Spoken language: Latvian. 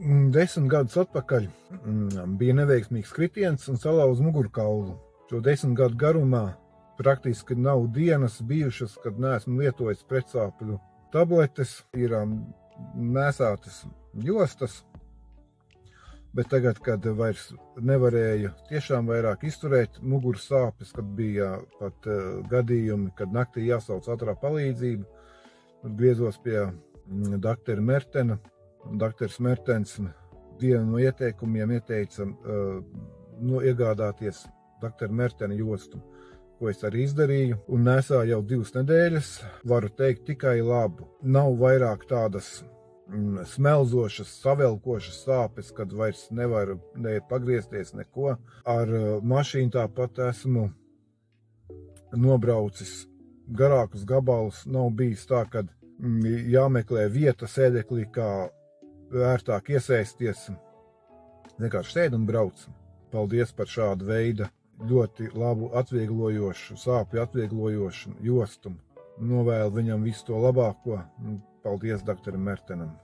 10 gadus atpakaļ bija neveiksmīgs kritiens un salauza mugurkaulu. Šo 10 gadu garumā praktiski nav dienas bijušas, kad neesmu lietojis pretsāpju tabletes, ir nesātas jostas, bet tagad, kad vairs nevarēju tiešām vairāk izturēt muguras sāpes, kad bija pat gadījumi, kad naktī jāsauc ātrā palīdzība, griezos pie doktora Mertena. Doktors Mertens vienu no ieteikumiem ieteica iegādāties doktora Mertena jostu, ko es arī izdarīju, un nesāju jau 2 nedēļas. Varu teikt tikai labu. Nav vairāk tādas smelzošas, savelkošas sāpes, kad vairs nevaru pagriezties neko. Ar mašīnu tāpat esmu nobraucis garākus gabalus. Nav bijis tā, kad jāmeklē vieta sēdeklī, kā ērtāk iesaisties. Vienkārši sēd un brauc. Paldies par šādu veidu ļoti labu atvieglojošu, sāpju atvieglojošu jostu. Novēlu viņam visu to labāko. Paldies doktoram Mertenam.